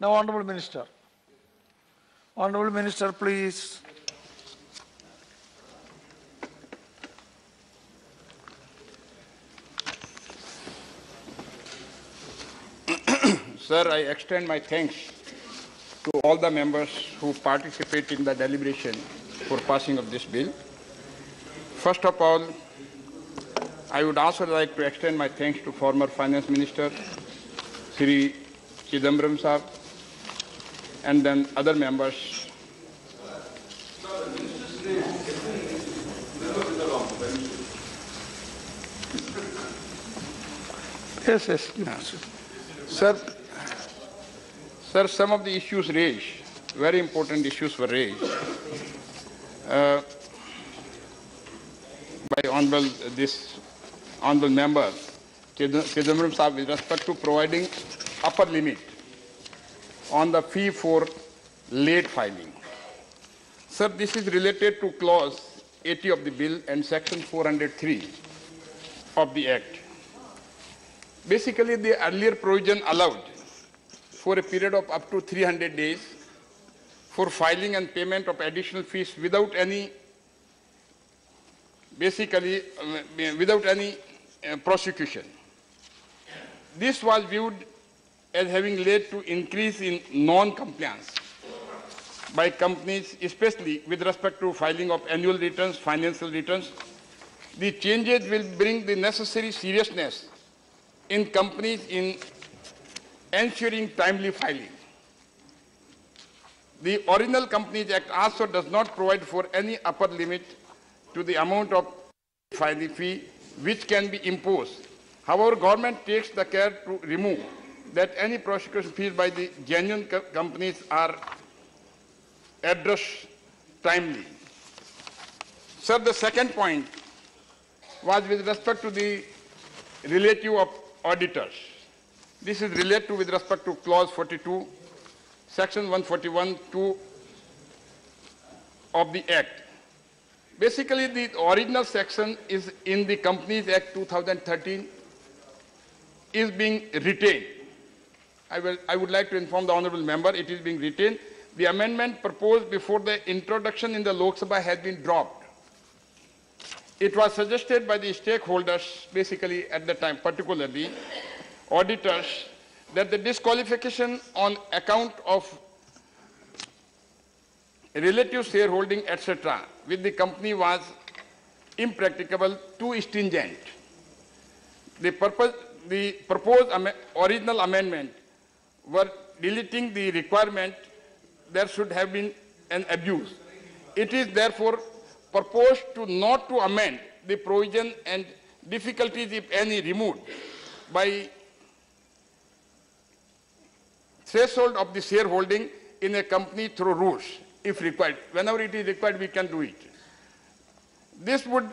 Now, Honorable Minister. Honorable Minister, please. Sir, I extend my thanks to all the members who participate in the deliberation for passing of this bill. First of all, I would also like to extend my thanks to former Finance Minister, Sri Chidambaram Sahab, and then other members. Yes. Sir, some of the issues raised, very important issues were raised by honorable member Chidambaram Sahab with respect to providing upper limit on the fee for late filing. Sir, this is related to clause 80 of the bill and section 403 of the Act. Basically, the earlier provision allowed for a period of up to 300 days for filing and payment of additional fees without any prosecution. This was viewed as having led to increase in non-compliance by companies, especially with respect to filing of annual returns, financial returns. The changes will bring the necessary seriousness in companies in ensuring timely filing. The original Companies Act also does not provide for any upper limit to the amount of filing fee which can be imposed. However, government takes the care to remove that any prosecution fees by the genuine companies are addressed timely. Sir, the second point was with respect to the relative of auditors. This is related to with respect to clause 42, section 141(2) of the Act. Basically, the original section is in the Companies Act 2013 is being retained. I would like to inform the honorable member it is being retained. The amendment proposed before the introduction in the Lok Sabha has been dropped. It was suggested by the stakeholders, basically at the time, particularly auditors, that the disqualification on account of relative shareholding, etc., with the company was impracticable, too stringent. The proposed original amendment were deleting the requirement there should have been an abuse. It is therefore proposed to not to amend the provision and difficulties, if any, removed by threshold of the shareholding in a company through rules, if required. Whenever it is required, we can do it. This would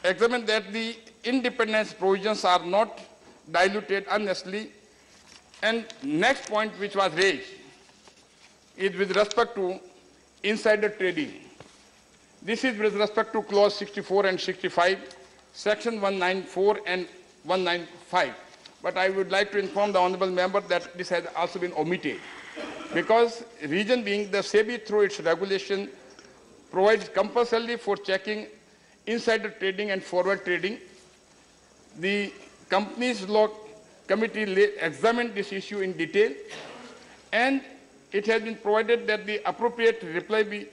examine that the independence provisions are not diluted unnecessarily. And next point which was raised is with respect to insider trading. This is with respect to clause 64 and 65, section 194 and 195. But I would like to inform the honorable member that this has also been omitted, because reason being the SEBI through its regulation provides compulsorily for checking insider trading and forward trading. The Companies Law Committee examined this issue in detail, and it has been provided that the appropriate reply be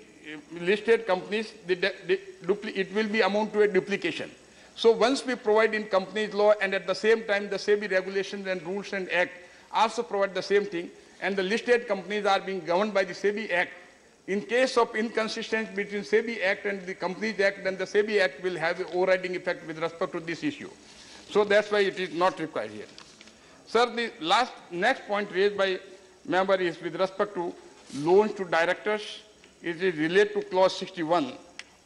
listed companies, it will be amount to a duplication. So once we provide in companies law, and at the same time the SEBI regulations and rules and act also provide the same thing, and the listed companies are being governed by the SEBI Act. In case of inconsistency between SEBI Act and the Companies Act, then the SEBI Act will have an overriding effect with respect to this issue. So that's why it is not required here. Sir, the next point raised by member is with respect to loans to directors. It is related to clause 61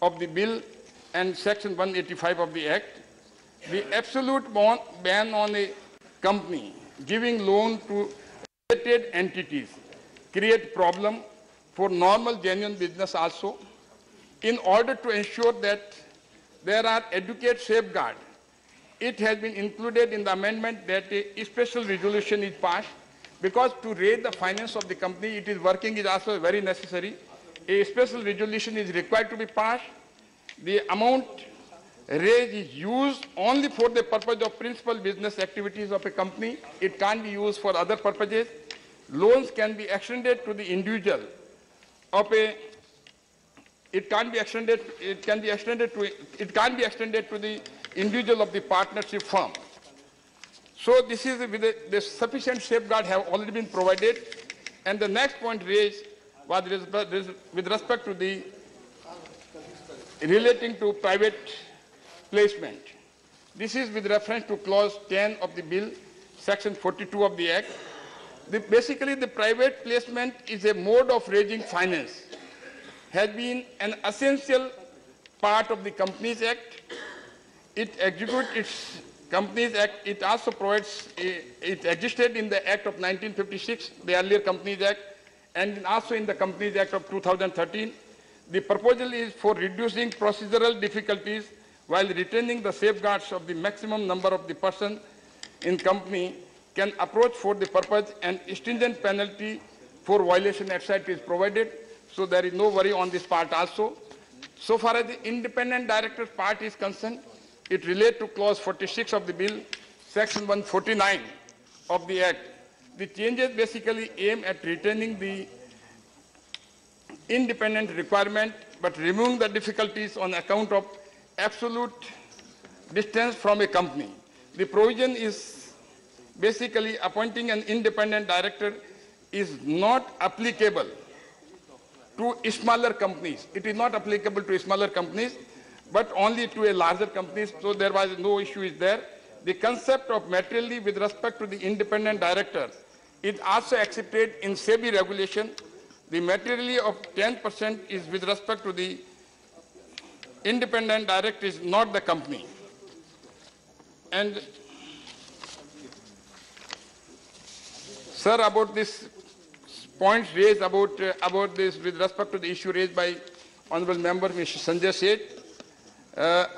of the bill and section 185 of the Act. The absolute ban on a company giving loan to related entities create problem for normal genuine business also. In order to ensure that there are adequate safeguards it has been included in the amendment that a special resolution is passed, because to raise the finance of the company, it is working is also very necessary. A special resolution is required to be passed. The amount raised is used only for the purpose of principal business activities of a company. It can't be used for other purposes. Loans can be extended to the individual of a, it can't be extended to the individual of the partnership firm. So this is with the sufficient safeguard have already been provided. And the next point raised was with respect to the relating to private placement. This is with reference to clause 10 of the bill, section 42 of the act. Basically, the private placement is a mode of raising finance, has been an essential part of the Companies Act. It executes its Companies Act. It also provides, it existed in the Act of 1956, the earlier Companies Act, and also in the Companies Act of 2013. The proposal is for reducing procedural difficulties while retaining the safeguards of the maximum number of the person in company can approach for the purpose, and stringent penalty for violation etc. is provided. So there is no worry on this part also. So far as the independent director's part is concerned, it relates to clause 46 of the bill, section 149 of the act. The changes basically aim at retaining the independent requirement but removing the difficulties on account of absolute distance from a company. The provision is basically appointing an independent director is not applicable to smaller companies. It is not applicable to smaller companies, but only to a larger companies, so there was no issue is there. The concept of materially with respect to the independent director is also accepted in SEBI regulation. The materially of 10% is with respect to the independent director is not the company. And sir, about this points raised about this with respect to the issue raised by Honorable Member Mr. Sanjay Seth,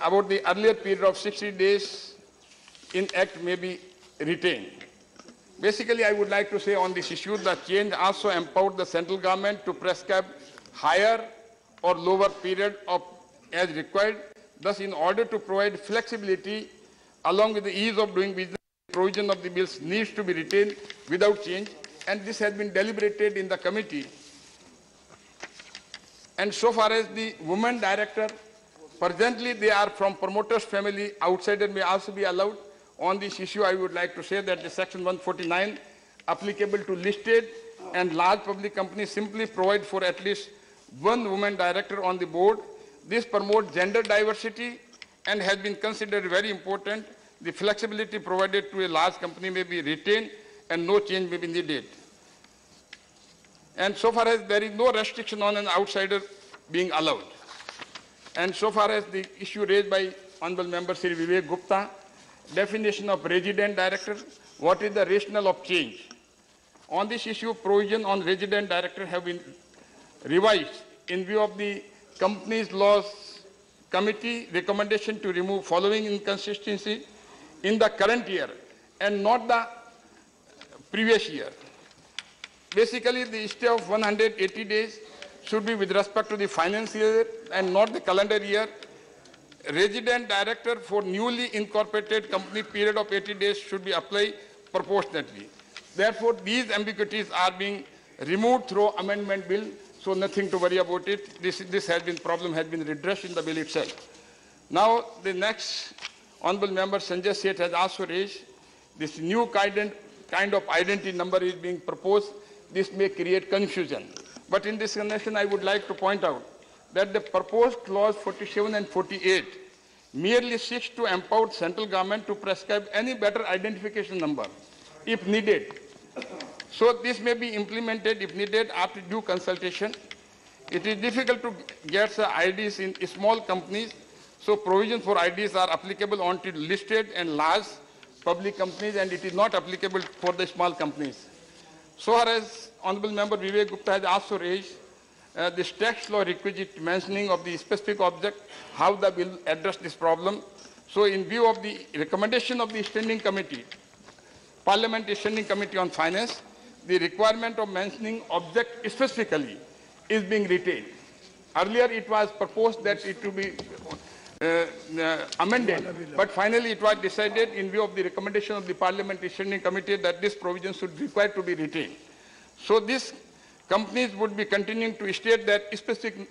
about the earlier period of 60 days in Act may be retained. Basically, I would like to say on this issue that change also empowered the central government to prescribe higher or lower period of as required. Thus, in order to provide flexibility along with the ease of doing business, the provision of the bills needs to be retained without change, and this has been deliberated in the committee. And so far as the women director, presently they are from promoter's family, outsider may also be allowed. On this issue, I would like to say that the section 149 applicable to listed and large public companies simply provide for at least one woman director on the board. This promotes gender diversity and has been considered very important. The flexibility provided to a large company may be retained and no change may be needed. And so far as there is no restriction on an outsider being allowed. And so far as the issue raised by Honorable Member Sri Vivek Gupta, definition of resident director, what is the rationale of change? On this issue, provision on resident director have been revised in view of the Companies Laws Committee recommendation to remove following inconsistency in the current year and not the previous year. Basically, the stay of 180 days should be with respect to the financial year and not the calendar year. Resident director for newly incorporated company period of 80 days should be applied proportionately. Therefore, these ambiguities are being removed through amendment bill, so nothing to worry about it. This problem has been redressed in the bill itself. Now, the next Honorable Member Sanjay Seth has also raised this new kind of identity number is being proposed. This may create confusion. But in this connection, I would like to point out that the proposed clause 47 and 48 merely seeks to empower central government to prescribe any better identification number if needed. So this may be implemented if needed after due consultation. It is difficult to get the IDs in small companies, so provisions for IDs are applicable only to listed and large public companies, and it is not applicable for the small companies. So far as Honorable Member Vivek Gupta has also raised this tax law requisite mentioning of the specific object, how the bill address this problem. So in view of the recommendation of the Standing Committee, Parliamentary Standing Committee on Finance, the requirement of mentioning object specifically is being retained. Earlier it was proposed that it to be amended, but finally it was decided in view of the recommendation of the Parliamentary Standing Committee that this provision should require to be retained. So these companies would be continuing to state that specific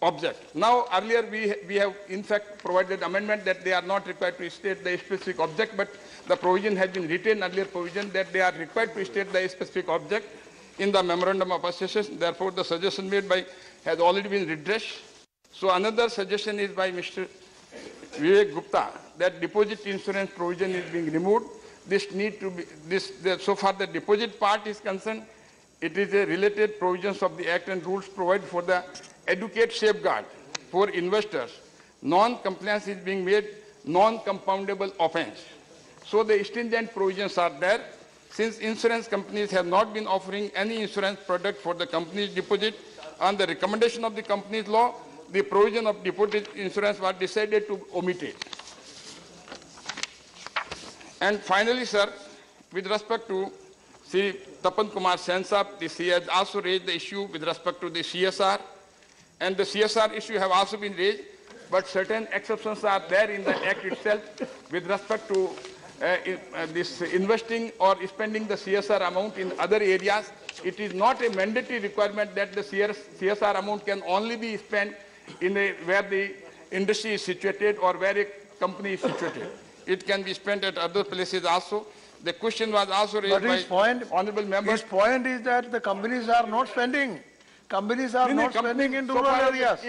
object. Now earlier we have in fact provided amendment that they are not required to state the specific object, but the provision has been retained, earlier provision that they are required to state the specific object in the memorandum of association. Therefore the suggestion made by has already been redressed. So another suggestion is by Mr. Vivek Gupta that deposit insurance provision is being removed. This need to be, so far the deposit part is concerned, it is a related provisions of the Act and rules provide for the adequate safeguard for investors. Non-compliance is being made non-compoundable offense. So the stringent provisions are there. Since insurance companies have not been offering any insurance product for the company's deposit, on the recommendation of the company's law, the provision of deposit insurance was decided to omit it. And finally, sir, with respect to Sri Tapan Kumar Sensap, he has also raised the issue with respect to the CSR, and the CSR issue have also been raised, but certain exceptions are there in the Act itself with respect to this investing or spending the CSR amount in other areas. It is not a mandatory requirement that the CSR amount can only be spent in where the industry is situated or where a company is situated. It can be spent at other places also. The question was also raised by honorable members. His point is that the companies are not spending. Companies are not spending in rural areas.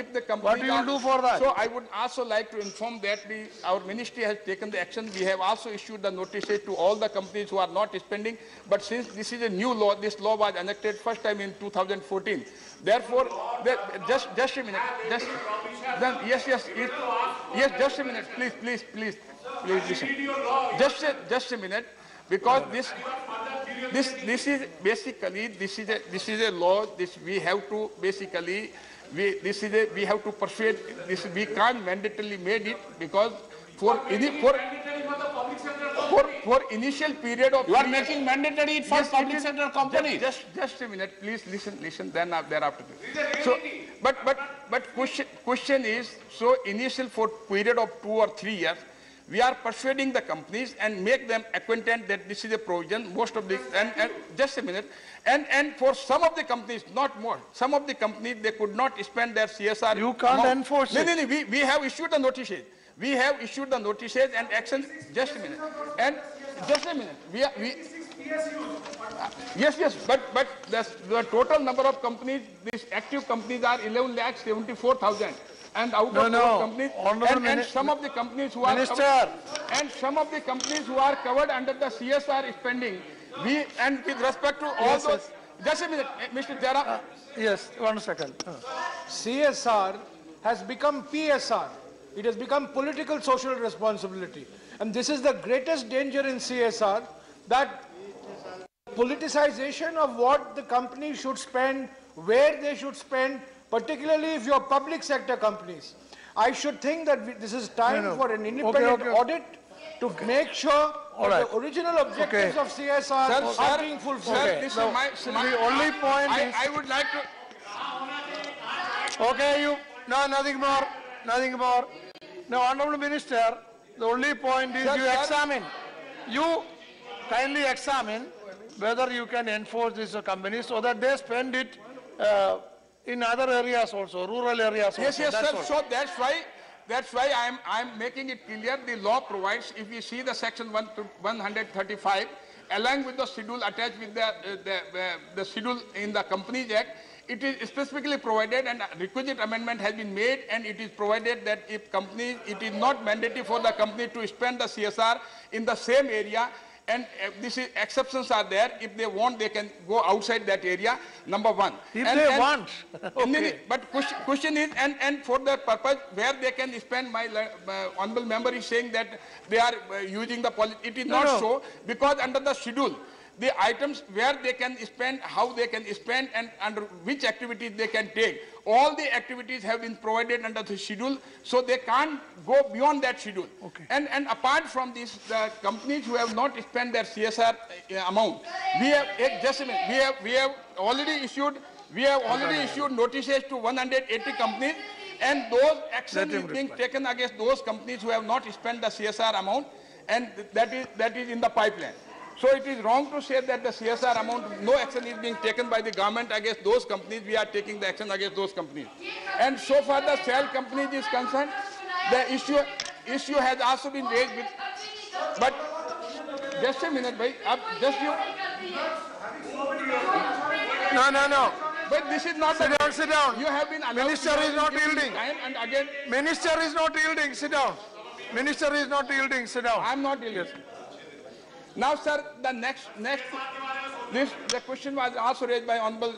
What do you do for that? So I would also like to inform that our ministry has taken the action. We have also issued the notices to all the companies who are not spending. But since this is a new law, this law was enacted first time in 2014. Therefore, just a minute. Yes, just a minute. Please listen. Just a minute, because this is basically this is a law. We have to basically we have to persuade this. We can't mandatorily made it because for initial period of you are making mandatory for public sector companies. Just a minute, please listen. Then thereafter. So, but question is, so initial for period of 2 or 3 years. We are persuading the companies and make them acquainted that this is a provision. Most of the and just a minute, and for some of the companies, not more. Some of the companies they could not spend their CSR. You can't enforce it. No. We have issued the notices. We have issued the notices and actions. Just a minute. And just a minute. Yes. But the total number of companies, these active companies are 11,74,000. And out of those companies, and some of the companies who are covered, and some of the companies who are covered under the CSR spending, and with respect to all those, just a minute, Mr. Jara. Yes, 1 second. CSR has become PSR. It has become political social responsibility. And this is the greatest danger in CSR, that politicization of what the company should spend, where they should spend, particularly if you are public sector companies. I should think that this is time for an independent audit to make sure that the original objectives of CSR are being fulfilled. Sir, this is the only point I would like to... Okay, nothing more. Now, Honorable Minister, the only point is you kindly examine whether you can enforce this company so that they spend it in other areas also, rural areas also. Yes, sir. So that's why I'm making it clear. The law provides, if you see the section 135, along with the schedule attached with the schedule in the Companies Act, it is specifically provided, and a requisite amendment has been made, and it is provided that if companies, it is not mandatory for the company to spend the CSR in the same area. And exceptions are there. If they want, they can go outside that area. Number one. If they want. Okay. But question is, and for the purpose where they can spend, my honorable member is saying that they are using the policy. It is not so, because under the schedule, the items where they can spend, how they can spend, and under which activities they can take. All the activities have been provided under the schedule, so they can't go beyond that schedule. Okay. And apart from this, the companies who have not spent their CSR amount, we have just a minute, we have already issued notices to 180 companies, and those actions is being taken against those companies who have not spent the CSR amount, and that is in the pipeline. So it is wrong to say that the CSR amount, no action is being taken by the government against those companies. We are taking the action against those companies. And so far the shell companies is concerned, the issue has also been raised with, but just a minute, bhai, just you. No. But this is not Sit down. You have been Minister is not yielding. And again, Minister is not yielding. Sit down. Minister is not yielding. Sit down. I am not yielding. Now, sir, the the question was also raised by Honorable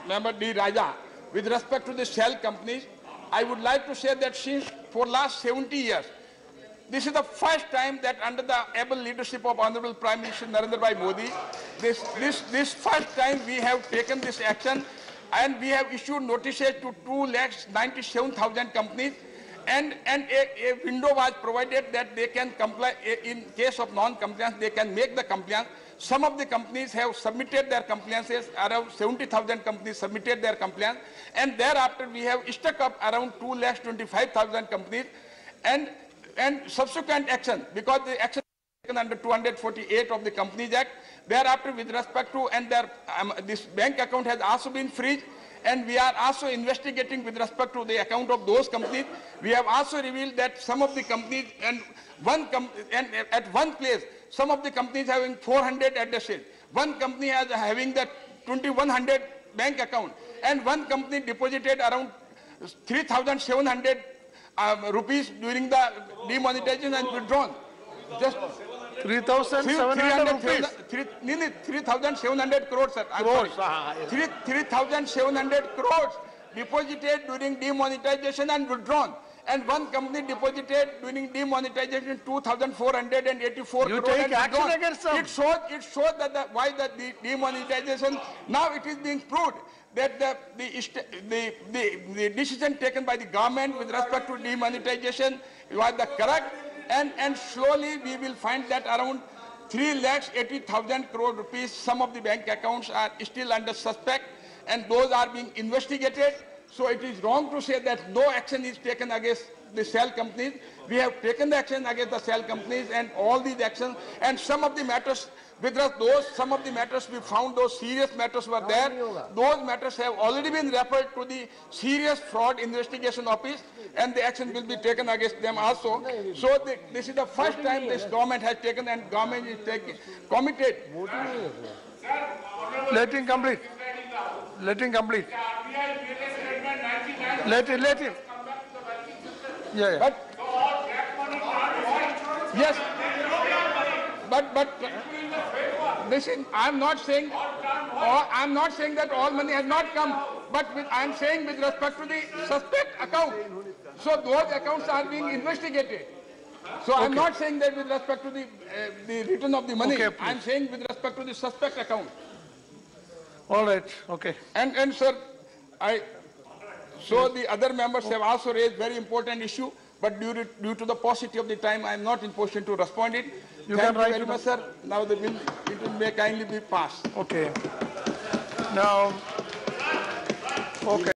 Member D. Raja with respect to the shell companies. I would like to say that since for last 70 years, this is the first time that under the able leadership of Honorable Prime Minister Narendra Bhai Modi, this first time we have taken this action, and we have issued notices to 2,97,000 companies. And a window was provided that they can comply. In case of non-compliance, they can make the compliance. Some of the companies have submitted their compliances. Around 70,000 companies submitted their compliance, and thereafter we have stuck up around 2,25,000 companies, and subsequent action, because the action taken under 248 of the Companies Act. Thereafter, with respect to, and this bank account has also been freezed. And we are also investigating with respect to the account of those companies. We have also revealed that some of the companies, and at one place, some of the companies having 400 addresses. One company has having the 2,100 bank account, and one company deposited around 3,700 rupees during the demonetization and withdrawn. Just 3,700 rupees. 3,700 crores, sir. 3,700 crores deposited during demonetization and withdrawn. And one company deposited during demonetization 2,484 crores. You take action against them. It shows that why the demonetization, now it is being proved that the decision taken by the government with respect to demonetization was the correct. And slowly we will find that around 3,80,000 crore rupees, some of the bank accounts are still under suspect, and those are being investigated. So it is wrong to say that no action is taken against the shell companies. We have taken the action against the shell companies, and all these actions, and some of the matters, some of the matters we found those serious matters were there. Those matters have already been referred to the Serious Fraud Investigation Office, and the action will be taken against them also. So this is the first time this government has taken, and government is committed. Let him complete. Let him complete. Let him. Yeah. But yes, but listen, I'm not saying that all money has not come, but I'm saying with respect to the suspect account. So those accounts are being investigated. So I'm not saying that with respect to the return of the money. Okay, I'm saying with respect to the suspect account. All right. Okay. And sir, so the other members have also raised very important issue, but due to the paucity of the time, I am not in position to respond it. Thank you very much, sir. Now the bill, it may kindly be passed. Okay. Now, okay.